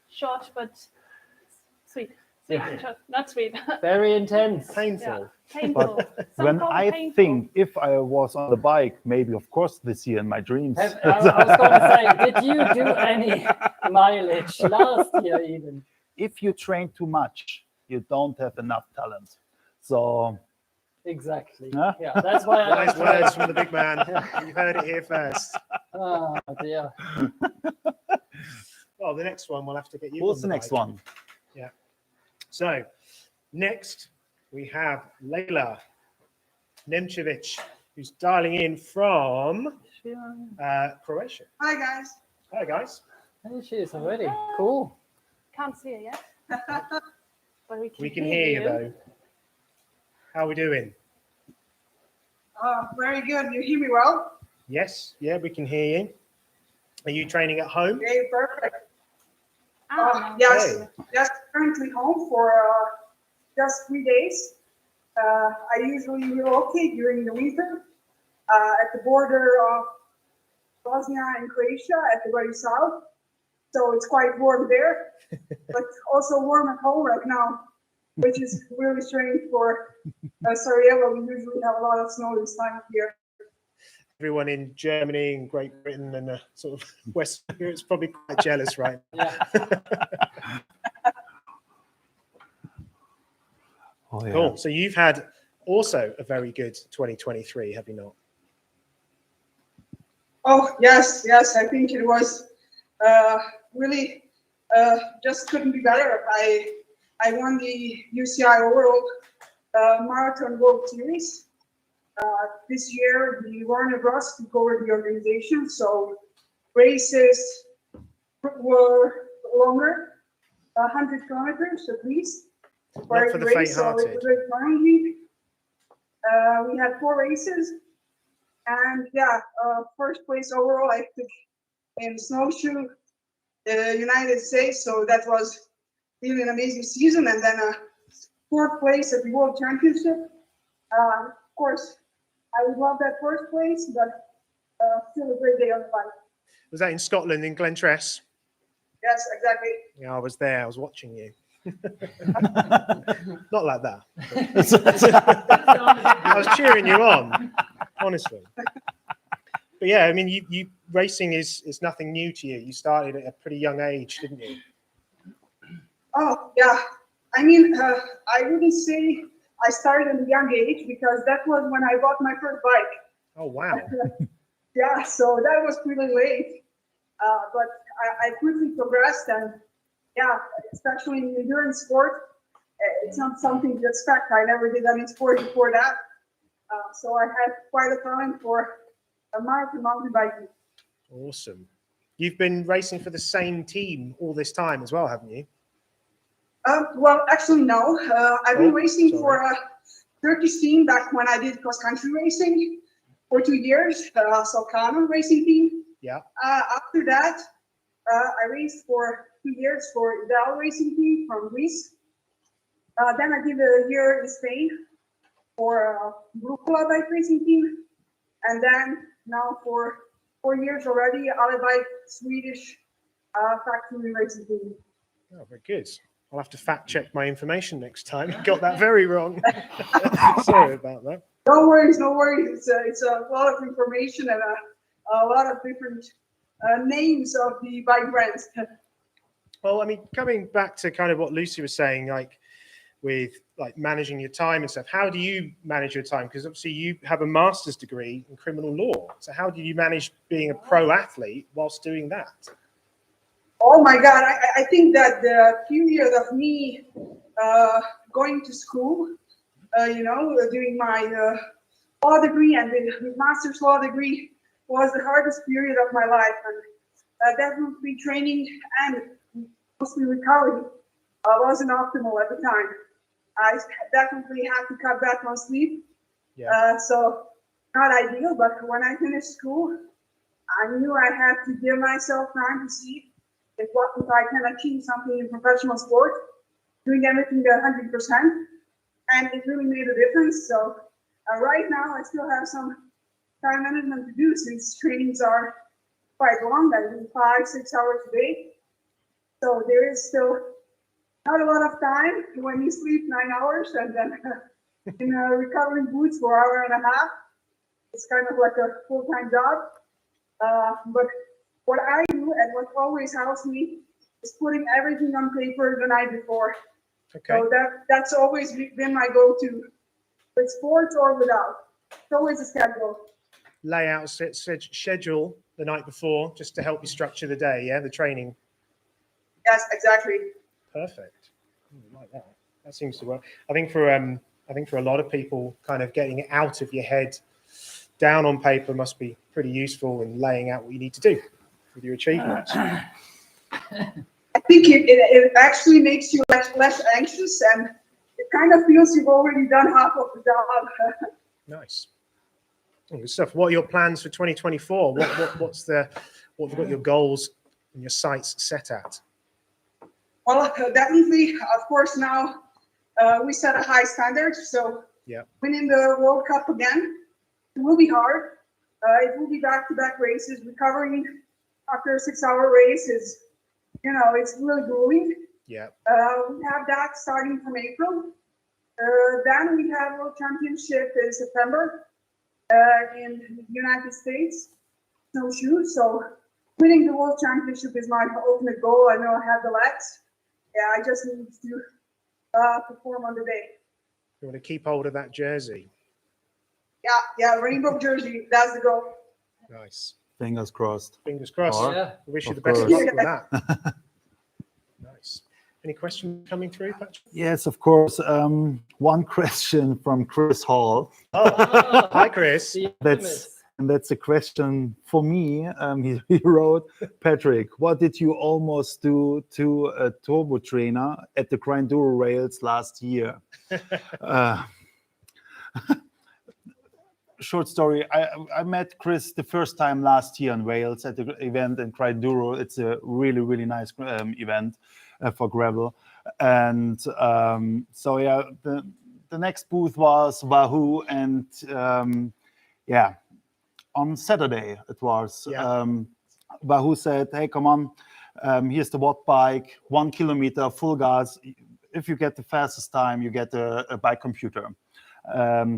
Short, but sweet. Yeah. Short, not sweet. Very intense. Painful. Painful. Some When call it I painful. think if I was on the bike, maybe of course this year in my dreams. I was going to say, did you do any mileage last year even? If you train too much, you don't have enough talent. So Exactly. Huh? Yeah, that's why I Wise don't words train. from the big man. You heard it here first. Oh dear. Well, the next one we'll have to get you. what's on the next bike. one? So, next we have Leila Nemčević, who's dialing in from Croatia. Hi guys. Hi, guys. There she is already. Cool. Can't see it yet. But We can hear you though. How are we doing? Very good. You hear me well? Yes, yeah, we can hear you. Are you training at home? Okay, perfect. Ah, Yes, Okay. yes. Currently home for just 3 days. I usually relocate during the winter at the border of Bosnia and Croatia at the very south. So it's quite warm there, but also warm at home right now, which is really strange for Sarajevo. We usually have a lot of snow this time of year. Everyone in Germany and Great Britain and sort of Western Europe is probably quite jealous, right? Yeah. Oh, yeah. Cool. So you've had also a very good 2023, have you not? Oh, yes, yes. I think it was really just couldn't be better. I won the UCI World Marathon World Series. This year, the Warner Bros. took over the organization, so races were longer, 100 kilometers at least. Not for the So it faint-hearted. was very challenging. We had 4 races, and yeah, first place overall I took in snowshoe, United States. So that was really an amazing season, and then 4th place at the World Championship. Of course, I would love that 1st place, but still a great day on the bike. Was that in Scotland, in Glentress? Yes, exactly. Yeah, I was there. I was watching you. Not like that. I was cheering you on, honestly. But yeah, I mean, you racing is nothing new to you. You started at a pretty young age, didn't you? Oh, yeah. I mean, I wouldn't say I started at a young age because that was when I bought my first bike. Oh, wow. Yeah, so that was pretty late. But I quickly progressed, and yeah, especially in endurance sport, it's not something to expect. I never did any sport before that. So I had quite a talent for a marathon mountain biking. Awesome. You've been racing for the same team all this time as well, haven't you? Well, actually, no. I've been racing sorry. for a Turkish team back when I did cross-country racing for 2 years, Salkano racing team. Yeah. After that, I raced for 2 years for Ideal racing team from Greece. Then I did a year in Spain for Brukla bike racing team. And then now for 4 years already, Alibike Swedish factory racing team. Oh, very good. I'll have to fact check my information next time. Got that very wrong. Sorry about that. No worries, no worries. It's a lot of information and a lot of different names of the bike brands. Well, I mean, coming back to kind of what Lucy was saying, like with like managing your time and stuff. How do you manage your time? Because obviously you have a master's degree in criminal law. So how do you manage being a pro athlete whilst doing that? Oh my God, I think that the period of me going to school, doing my law degree and the master's law degree was the hardest period of my life. And definitely training and mostly recovery wasn't optimal at the time. I definitely had to cut back on sleep. Yeah. So not ideal, but when I finished school, I knew I had to give myself time to see if I can achieve something in professional sport, doing everything at 100%. And it really made a difference. So right now I still have some time management to do since trainings are quite long. I do 5-6 hours a day. So there is still not a lot of time when you sleep 9 hours and then in recovering boots for an hour and a half. It's kind of like a full-time job. But what I do and what always helps me is putting everything on paper the night before. Okay. So that's always been my go-to, with sports or without. It's always a schedule. Lay out schedule the night before just to help you structure the day, yeah, the training. Yes, exactly. Perfect. I like that. That seems to work. I think for a lot of people, kind of getting it out of your head, down on paper must be pretty useful in laying out what you need to do with your achievements. I think it actually makes you less anxious, and it kind of feels you've already done half of the job. Nice. Oh, good stuff. What are your plans for 2024? What have you got your goals and your sights set at? Well, definitely, of course, now we set a high standard. So yeah, winning the World Cup again, it will be hard. It will be back-to-back races. Recovering after a 6-hour race is, it's really grueling. Yeah. We have that starting from April. Then we have World Championship in September in the United States, snowshoe. So winning the World Championship is my ultimate goal. I know I have the legs. Yeah, I just need to perform on the day. You want to keep hold of that jersey? Yeah, rainbow jersey. That's the goal. Nice. Fingers crossed. Fingers crossed. Yeah. Wish you Of the best of course. luck with that. Nice. Any questions coming through, Patrick? Yes, of course. One question from Chris Hall. Oh, hi, Chris. That's a question for me. He wrote, Patrick, what did you almost do to a turbo trainer at the Grinduro rails last year? Short story. I met Chris the first time last year in Wales at the event in Grinduro. It's a really, really nice event for gravel. And so, yeah, the next booth was Wahoo. And yeah, on Saturday it was. Yeah. Wahoo said, hey, come on, here's the watt bike, 1 kilometer, full gas. If you get the fastest time, you get a bike computer.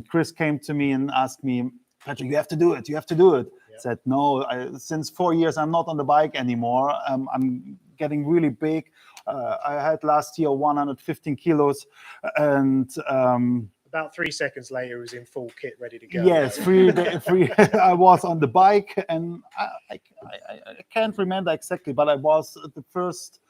Chris came to me and asked me, Patrick, you have to do it. You have to do it. Yeah. Said, no, since 4 years, I'm not on the bike anymore. I'm getting really big. I had last year 115 kilos and about 3 seconds later, it was in full kit, ready to go. Yes, I was on the bike, and I can't remember exactly, but I was the first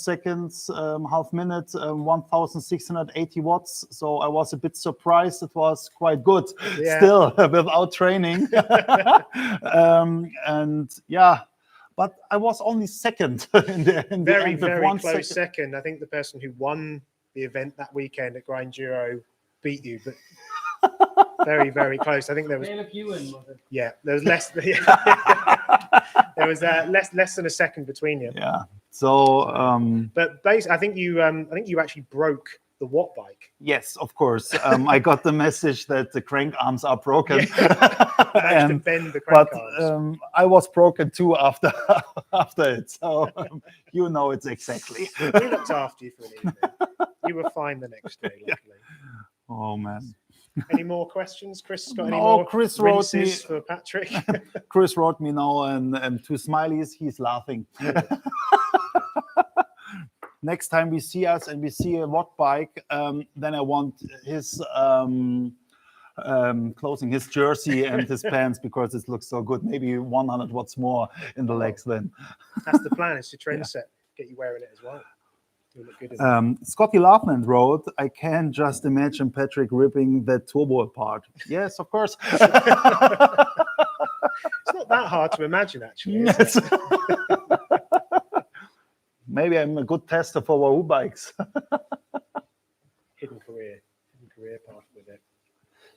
seconds, half minute, 1,680 watts. So I was a bit surprised. It was quite good, Yeah. still without training, and yeah. But I was only second in the very, end with very 1 close second. second. I think the person who won the event that weekend at Grinduro beat you, but very, very close. I think there was. Caleb Ewan, was it? Yeah, there was less. There was less than a second between you. Yeah. So. But basically, I think you actually broke the watt bike. Yes, of course. I got the message that the crank arms are broken. Managed to bend the crank but arms. I was broken too after it. So you know it's exactly. We looked after you for an evening. You were fine the next day, luckily. Oh man. Any more questions? Chris has got any No, more Chris wrote me. rinses for Patrick? Chris wrote me now and 2 smileys. He's laughing. next time we see us and we see a road bike, then I want his clothing, his jersey and his pants, because it looks so good. Maybe 100 watts more in the legs then. That's the plan, is to trend set, get you wearing it as well. You'll look good in it. Scotty Laughland wrote, I can just imagine Patrick ripping that turbo apart. Yes, of course. It's not that hard to imagine, actually. Is it? Maybe I'm a good tester for Wahoo bikes. Hidden career path with it.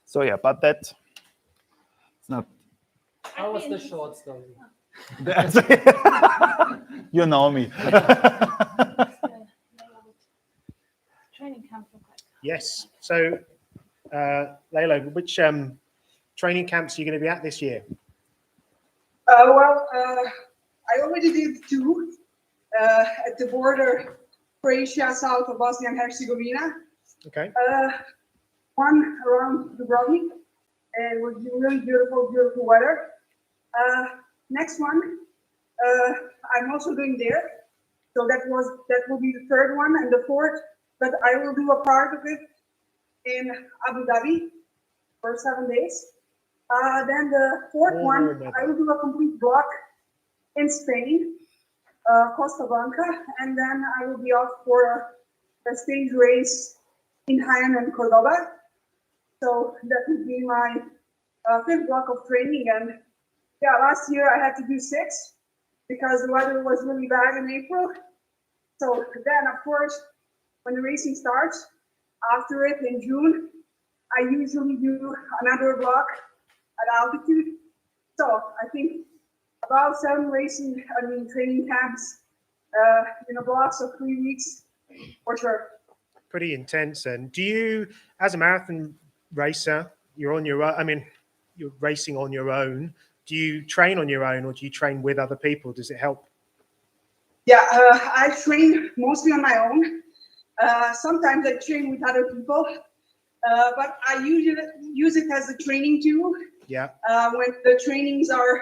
So yeah, but it's not. How was the short story? You know me. Training camp look like? Yes. So, Layla, which training camps are you going to be at this year? I already did 2 at the border, Croatia, south of Bosnia and Herzegovina. Okay. One around Dubrovnik, and it was really beautiful weather. Next one, I'm also doing there. So that will be the 3rd one, and the 4th, but I will do a part of it in Abu Dhabi for 7 days. Then the 4th one, I will do a complete block in Spain, Costa Blanca, and then I will be off for a stage race in Jaén and Cordoba. So that would be my 5th block of training. And yeah, last year I had to do 6 because the weather was really bad in April. So then, of course, when the racing starts, after it in June, I usually do another block at altitude. So I think about 7 training camps in a blocks of 3 weeks for sure. Pretty intense. And do you, as a marathon racer, you're on your own, I mean, you're racing on your own. Do you train on your own, or do you train with other people? Does it help? Yeah, I train mostly on my own. Sometimes I train with other people, but I usually use it as a training tool. Yeah. When the trainings are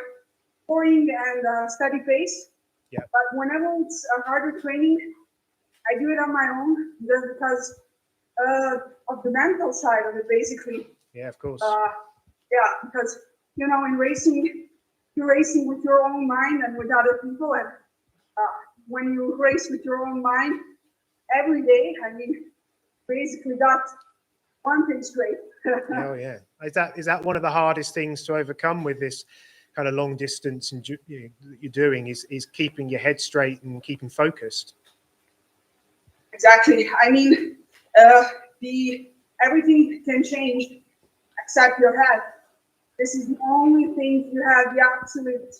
boring and steady pace. Yeah. But whenever it's a harder training, I do it on my own just because of the mental side of it, basically. Yeah, of course. Yeah, because in racing, you're racing with your own mind and with other people, and when you race with your own mind every day, I mean, basically that's one thing straight. Oh yeah, is that one of the hardest things to overcome with this kind of long distance and you're doing is keeping your head straight and keeping focused? Exactly. I mean, everything can change except your head. This is the only thing you have the absolute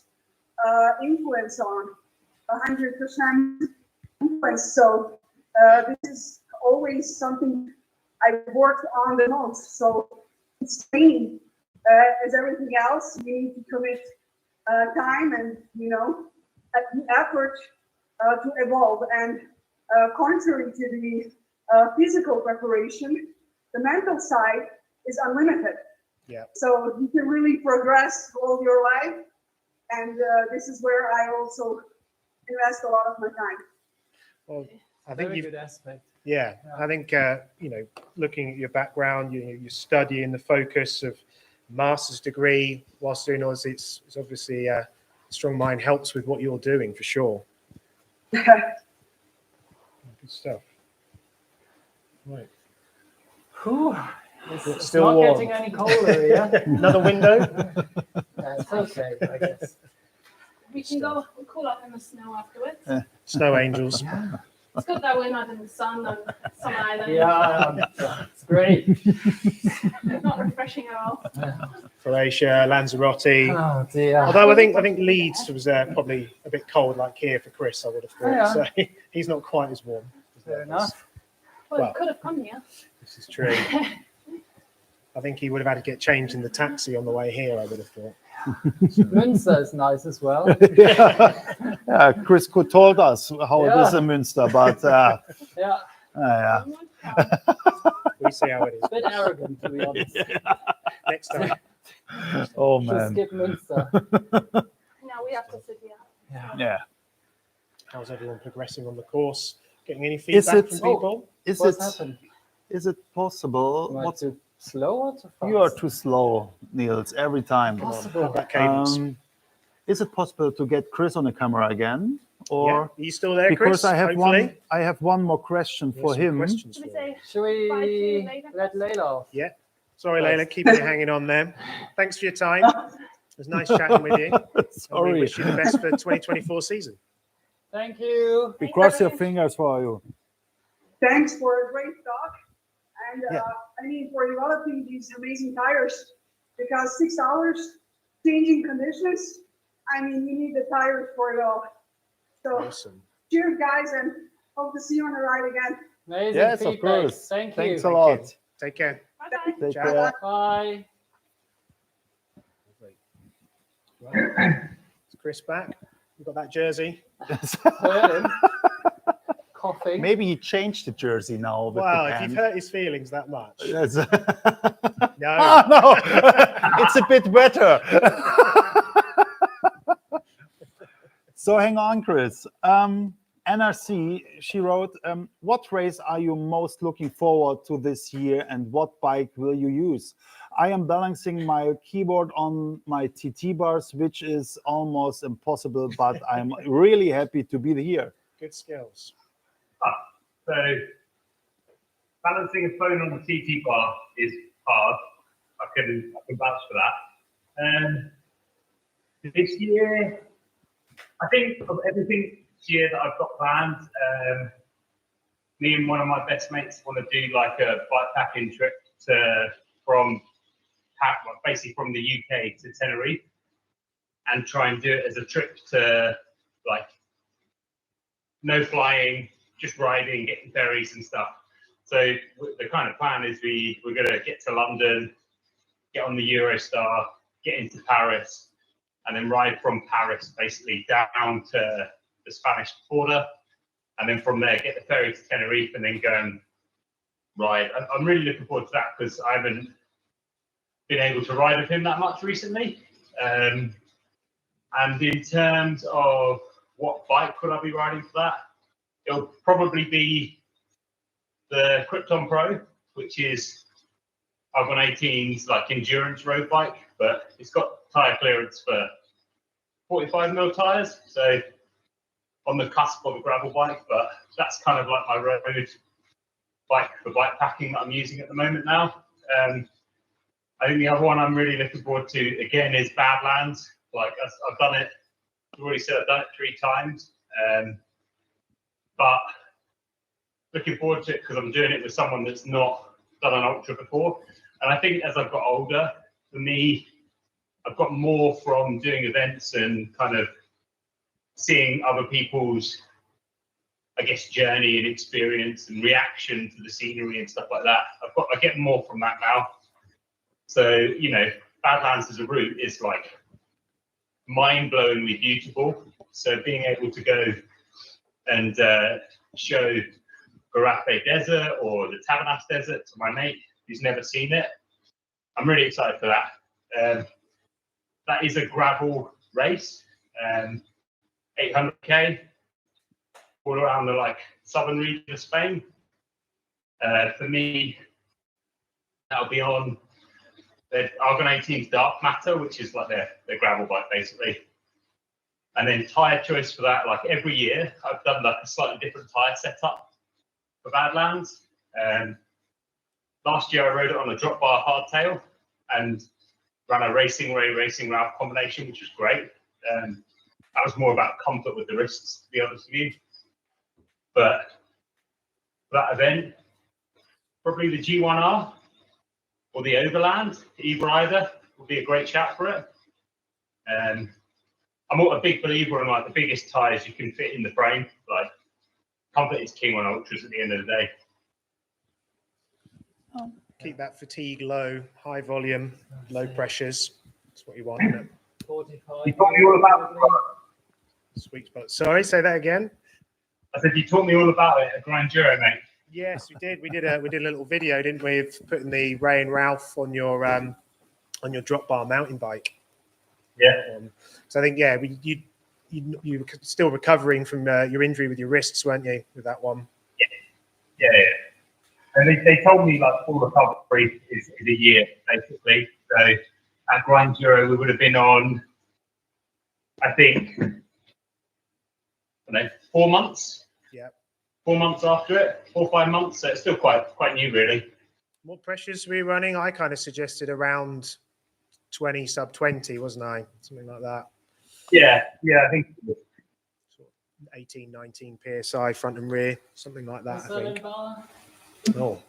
influence on, 100% influence. So this is always something I've worked on the most. So it's training. As everything else, you need to commit time and effort to evolve. And contrary to the physical preparation, the mental side is unlimited. Yeah. So you can really progress all your life, and this is where I also invest a lot of my time. Well, I think Very good aspect. Yeah, I think looking at your background, you're studying the focus of master's degree whilst doing all this. It's obviously a strong mind helps with what you're doing for sure. Good stuff. Right. Whew. It's still not warm. getting any colder, yeah? Another window? It's okay, I guess. We can go cool off in the snow afterwards. Snow angels. It's good that we're not in the sun on some island. Yeah, it's great. It's not refreshing at all. Croatia, Lanzarote. Oh dear. Although I think Leeds was probably a bit cold, like here for Chris, I would have thought. Oh, yeah. So he's not quite as warm. Fair enough. Well, Well, you could have come here. This is true. I think he would have had to get changed in the taxi on the way here, I would have thought. Münster is nice as well. Yeah, Chris could told us how it is in Münster, but Yeah, yeah. We see how it is. a bit arrogant to be honest. Next time. Oh Just man. skip Münster. Now we have to sit here. Yeah. Yeah. How's everyone progressing on the course? Getting any feedback from it- people? What's happened? Is it possible? Am I too slow or too fast? You are too slow, Niels, every time. Come on, have that cadence. Is it possible to get Chris on the camera again? Yeah. Or Are you still there, because Chris? I have one more question for Some him. questions Should we for you. say Should bye to you we later? let Layla off? Yeah. Sorry, Yes. Layla, keeping you hanging on there. Thanks for your time. It was nice chatting with you. And we Sorry. wish you the best for the 2024 season. Thank you. We cross your fingers for you. Thanks for a great talk. And Yeah. I mean, for developing these amazing tires, because 6 hours changing conditions, I mean, you need the tires for it all. So Awesome. cheers, guys, and hope to see you on the ride again. Amazing Yes, feedback. of course. Thank you. Thanks a Thank lot. you. Take care. Bye-bye. Take Ciao. care. Bye. Right. Is Chris back? You got that jersey? Heard him. Coughing. Maybe he changed the jersey now. With Wow, the if you've pants. hurt his feelings that much. Yes. No. Oh, no, it's a bit wetter. So hang on, Chris. NRC, she wrote, what race are you most looking forward to this year and what bike will you use? I am balancing my keyboard on my TT bars, which is almost impossible, but I'm really happy to be here. Good skills. So balancing a phone on the TT bar is hard. I can vouch for that. This year, I think of everything this year that I've got planned, me and one of my best mates want to do like a bike packing trip basically from the UK to Tenerife, and try and do it as a trip to like no flying, just riding, getting ferries and stuff. So the kind of plan is we're going to get to London, get on the Eurostar, get into Paris, and then ride from Paris basically down to the Spanish border, and then from there get the ferry to Tenerife and then go and ride. I'm really looking forward to that because I haven't been able to ride with him that much recently. And in terms of what bike would I be riding for that, it'll probably be the Krypton Pro, which is Argon 18's like endurance road bike, but it's got tire clearance for 45mm tires, so on the cusp of a gravel bike, but that's kind of like my road bike for bike packing that I'm using at the moment now. I think the other one I'm really looking forward to again is Badlands. Like I've done it, I've already said I've done it 3 times, but looking forward to it because I'm doing it with someone that's not done an ultra before. And I think as I've got older, for me, I've got more from doing events and kind of seeing other people's, I guess, journey and experience and reaction to the scenery and stuff like that. I get more from that now. So, you know, Badlands as a route is like mind-blowingly beautiful. So being able to go and show Garafé Desert or the Tabernas Desert to my mate who's never seen it, I'm really excited for that. That is a gravel race, 800k, all around the like southern region of Spain. For me, that'll be on the Argon 18's Dark Matter, which is like their gravel bike basically. And then tire choice for that, like every year, I've done like a slightly different tire setup for Badlands. Last year I rode it on a drop bar hardtail and ran a racing route combination, which was great. That was more about comfort with the wrists, to be honest with you. But for that event, probably the G1R or the Overland, either would be a great shout for it. I'm a big believer in like the biggest tires you can fit in the frame. Like comfort is king on ultras at the end of the day. Keep that fatigue low, high volume, low pressures. That's what you want, isn't it? 45. You told me all about Sweet spot. Sorry, say that again. I said you taught me all about it at Grandura, mate. Yes, we did. We did a little video, didn't we, of putting the Ray and Ralph on your drop bar mountain bike. Yeah. So I think you were still recovering from your injury with your wrists, weren't you, with that one? Yeah. And they told me like full recovery is a year basically. So at Grind Euro we would have been on, I think, 4 months. Yeah. 4 months after it, 4 or 5 months. So it's still quite new, really. What pressures were you running? I kind of suggested around 20, sub 20, wasn't I? Something like that. Yeah, I think. Sort of 18, 19 PSI front and rear, something like that, I think. Oh,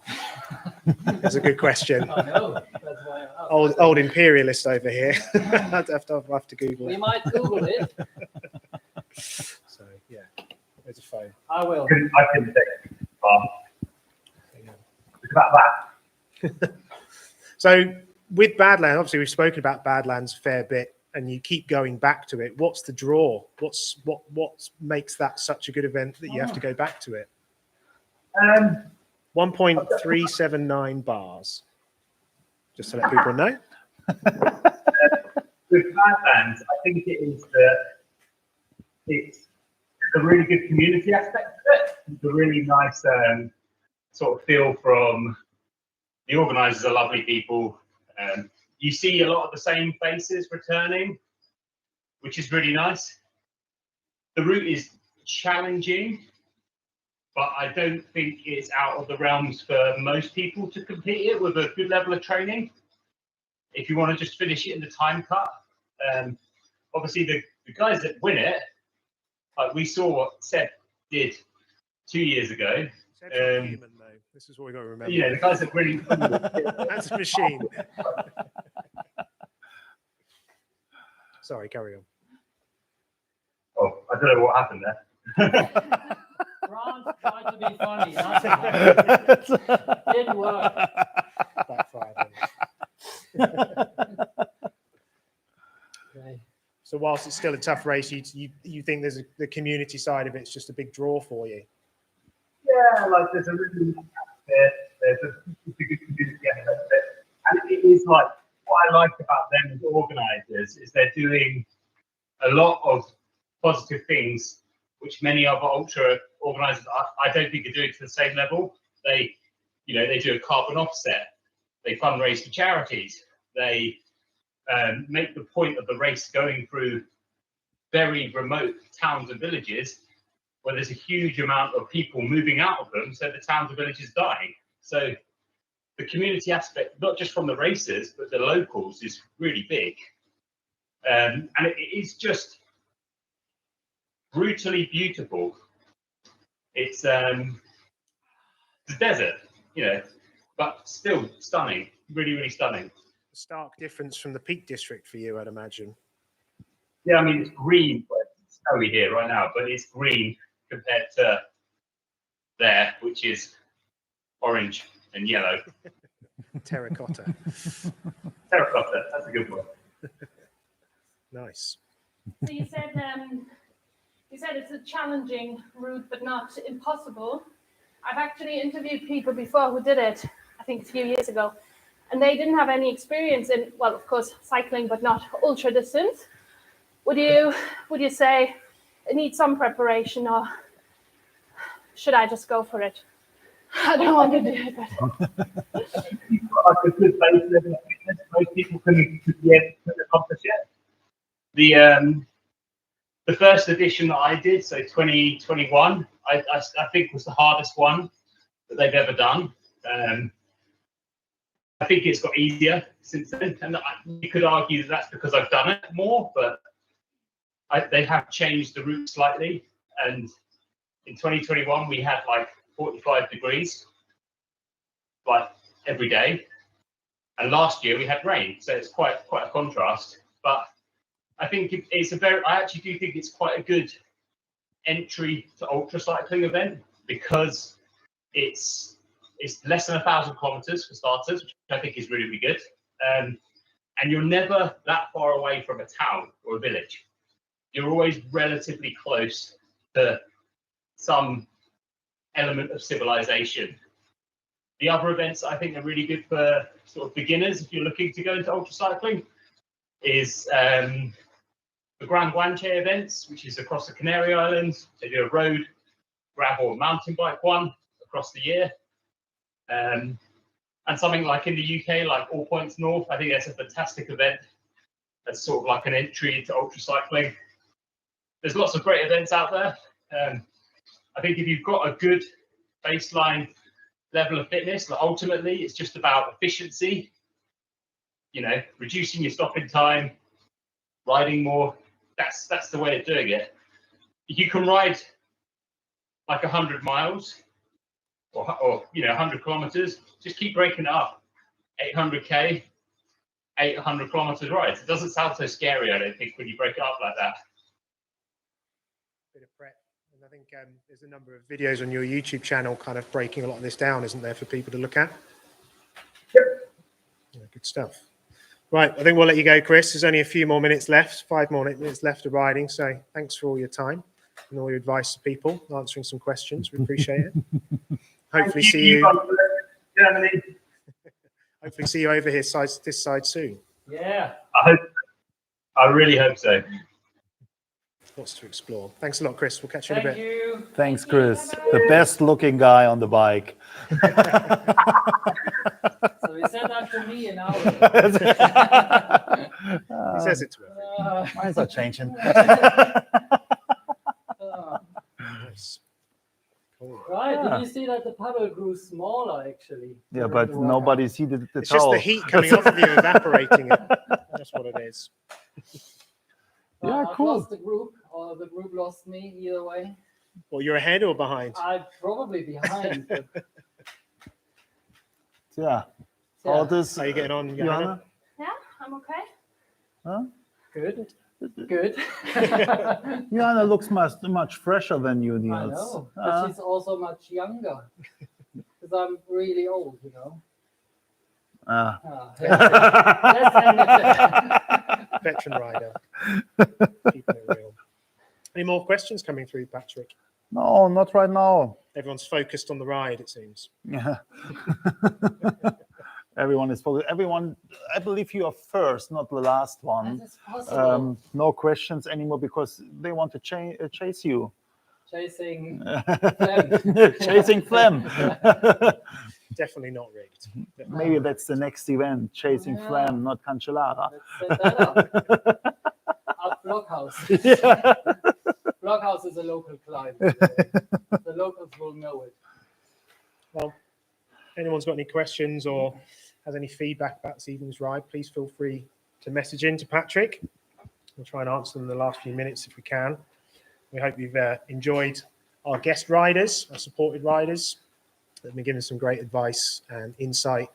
that's a good question. I know. That's why I Old imperialist over here. I'll have to Google We it. might Google it. So, yeah, there's a phone. I will. I couldn't take it. It's about that. So with Badlands, obviously we've spoken about Badlands a fair bit, and you keep going back to it. What's the draw? What makes that such a good event that you have to go back to it? 1.379 bars. Just to let people know. With Badlands, I think it is that it's a really good community aspect of it. It's a really nice sort of feel from the organisers are lovely people. You see a lot of the same faces returning, which is really nice. The route is challenging, but I don't think it's out of the realms for most people to complete it with a good level of training. If you want to just finish it in the time cut, obviously the guys that win it, like we saw what Seb did 2 years ago. Seb's not human, though. This is what we got to remember. You know, the guys that really That's a machine. Sorry, carry on. Oh, I don't know what happened there. Grant tried to be funny. Nothing happened. Didn't work. Okay. So whilst it's still a tough race, you think there's the community side of it's just a big draw for you? Yeah, like there's a really there's a good community aspect of it. And it is like what I like about them as organisers is they're doing a lot of positive things which many other ultra organisers I don't think are doing to the same level. They do a carbon offset, they fundraise for charities, they make the point of the race going through very remote towns and villages where there's a huge amount of people moving out of them, so the towns and villages dying. So the community aspect, not just from the racers, but the locals, is really big. And it is just brutally beautiful. It's the desert, but still stunning, really, really stunning. A stark difference from the Peak District for you, I'd imagine. Yeah, I mean, it's green, but it's snowy here right now, but it's green compared to there, which is orange and yellow. Terracotta. Terracotta, that's a good one. Nice. So you said it's a challenging route, but not impossible. I've actually interviewed people before who did it, I think a few years ago, and they didn't have any experience in, well, of course, cycling, but not ultra distance. Would you say it needs some preparation, or should I just go for it? I don't want to do it. But Like a good base level of fitness, most people can accomplish it. The first edition that I did, so 2021, I think was the hardest one that they've ever done. I think it's got easier since then, and you could argue that that's because I've done it more, but they have changed the route slightly. And in 2021, we had like 45 degrees, like every day. And last year we had rain, so it's quite a contrast. But I think I actually do think it's quite a good entry to ultra cycling event, because it's less than 1,000 kilometers for starters, which I think is really, really good. And you're never that far away from a town or a village. You're always relatively close to some element of civilization. The other events I think are really good for sort of beginners, if you're looking to go into ultra cycling, is the the Grand Guanche events, which is across the Canary Islands. They do a road, gravel, mountain bike one across the year. And something like in the UK, like All Points North, I think that's a fantastic event. That's sort of like an entry to ultra cycling. There's lots of great events out there. I think if you've got a good baseline level of fitness, like ultimately it's just about efficiency, reducing your stopping time, riding more. That's the way of doing it. If you can ride like 100 miles or 100 kilometers, just keep breaking it up. 800k, 800 kilometers rides. It doesn't sound so scary, I don't think, when you break it up like that. Bit of prep. And I think there's a number of videos on your YouTube channel kind of breaking a lot of this down, isn't there, for people to look at? Yep. Yeah, good stuff. Right, I think we'll let you go, Chris. There's only a few more minutes left, 5 more minutes left of riding. So thanks for all your time and all your advice to people, answering some questions. We appreciate it. Hopefully see you. Germany. Hopefully see you over here this side soon. Yeah. I really hope so. Lots to explore. Thanks a lot, Chris. We'll catch you in a Thank bit. you. Thanks, Chris. The best looking guy on the bike. So he said that to me an hour ago. He says it to her. Mine's are changing. Nice. Cool. Right, Yeah. did you see that the puddle grew smaller actually? Yeah, during but the workout? nobody see the It's just towel. the heat coming off of you, evaporating it. That's what it is. Yeah, I've cool. lost the group, or the group lost me, either way. Well, you're ahead or behind? I'm probably behind. But, Yeah. yeah, All this. How are you getting on, Johanna? Johanna? Yeah, I'm okay. Huh? good. Good. Johanna looks much fresher than you, I Niels. know, but she's also much younger. Because I'm really old, you know. Ah. Let's end it there. Veteran rider. Keeping it real. Any more questions coming through, Patrick? No, not right now. Everyone's focused on the ride, it seems. Yeah. Everyone is focused. Everyone, I believe you are first, not the last one. That is possible. No questions anymore because they want to chase you. Chasing Chasing Flem. Definitely not rigged. Definitely Maybe not that's the next event. Chasing Yeah. Flem, not Cancellara. Let's set that up. Up Blockhouse. Yeah. Blockhouse is a local climb. The locals will know it. Well, if anyone's got any questions or has any feedback about this evening's ride, please feel free to message in to Patrick. We'll try and answer them in the last few minutes if we can. We hope you've enjoyed our guest riders, our supported riders. They've been given some great advice and insight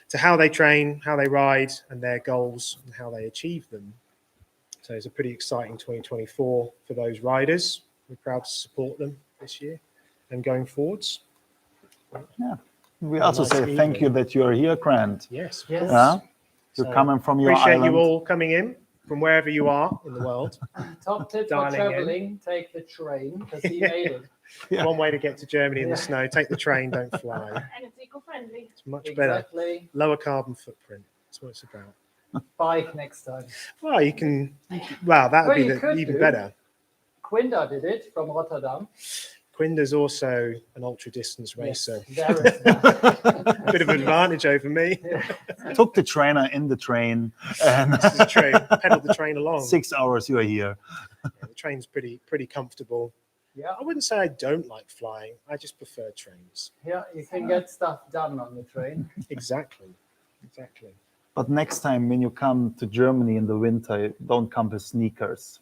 to how they train, how they ride, and their goals and how they achieve them. So it's a pretty exciting 2024 for those riders. We're proud to support them this year and going forwards. Yeah. We also Nice say evening. thank you that you're here, Grant. Yes. of Yes. course. Yeah? You're So, coming from your appreciate island. you all coming in from wherever you are in the world. Top tip for Dialing in. traveling, take the train, because he made it. Yeah. One way to get to Germany in the Yeah. snow, take the train, don't fly. And it's eco-friendly. It's much better. Exactly. Lower carbon footprint. That's what it's about. Bike next time. Well, you can, well, that would Well, be you could even do. better. Quinda did it from Rotterdam. Quinda's also an ultra distance Yes, racer. there is that. Bit of an advantage over me. Took the trainer in the train, and This is true. Pedaled the train along. 6 hours you are here. Yeah, the train's pretty comfortable. Yeah, I wouldn't say I don't like flying. I just prefer trains. yeah, you can get stuff done on the train. Exactly. Exactly. But next time when you come to Germany in the winter, don't come with sneakers.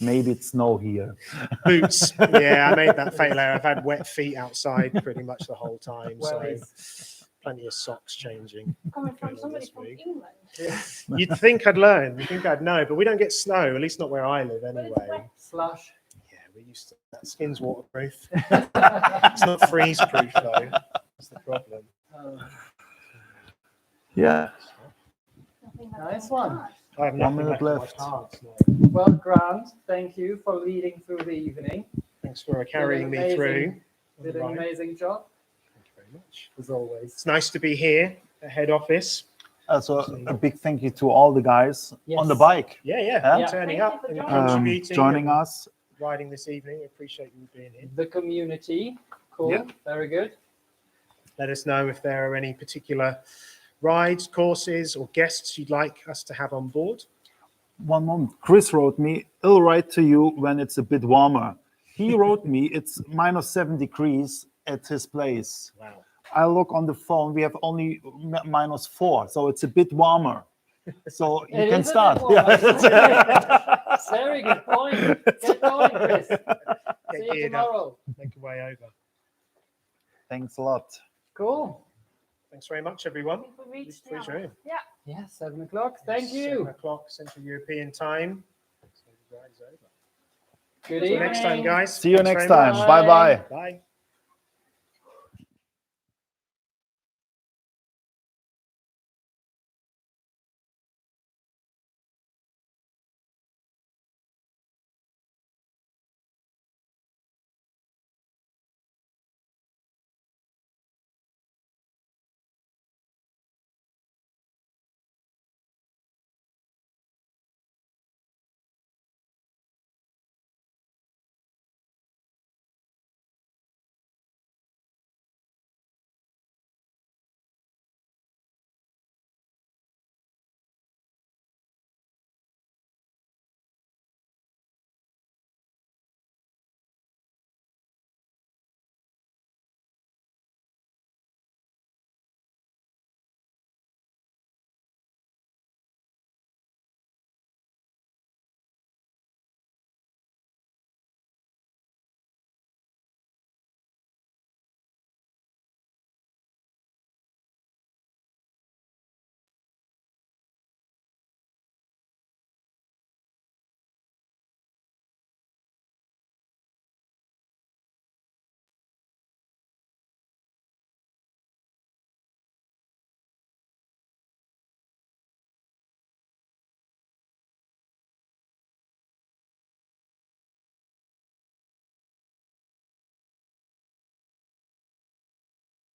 Maybe it's snow here. Boots. Yeah, I made that fatal error. I've had wet feet outside pretty much the whole time. Well, So it's- plenty of socks changing. Coming from This somebody from week. England. yeah. You'd think I'd learn. You'd think I'd know, but we don't get snow, at least not where I live But it's anyway. wet. Slush. Yeah, we're used to that. Skin's waterproof. It's not freeze proof though. That's the problem. Yeah. Nothing has Nice gone one. bad. I have 1 nothing minute left. left. In my cards, no. Well, Grant, thank you for leading through the evening. Thanks for carrying me through. Did an Right. amazing job, Thank you very much. as always. It's nice to be here at head office. So a big thank you to all the guys on the Yes. bike Yeah, Yeah. turning Thank you up for and joining. contributing, joining and us. riding this evening. We appreciate you being here. The community. Cool. Yeah. Very good. Let us know if there are any particular rides, courses, or guests you'd like us to have on board. One moment. Chris wrote me, "I'll write to you when it's a bit warmer." He wrote me, it's -7 degrees at his place. Wow. I look on the phone, we have only -4, so it's a bit warmer. So you It can is a start. bit warm, Yeah. Very good point. Get going, Chris. Get See you geared up. tomorrow. Make your way over. Thanks a lot. Cool. Thanks very much, everyone. I think we reached Reached now. room. Yeah. Yeah, 7 o'clock. Thank 7 you. o'clock Central European time. So the ride's over. Good Until evening. next time, guys. See you Thanks next very time. much. Bye bye. Bye.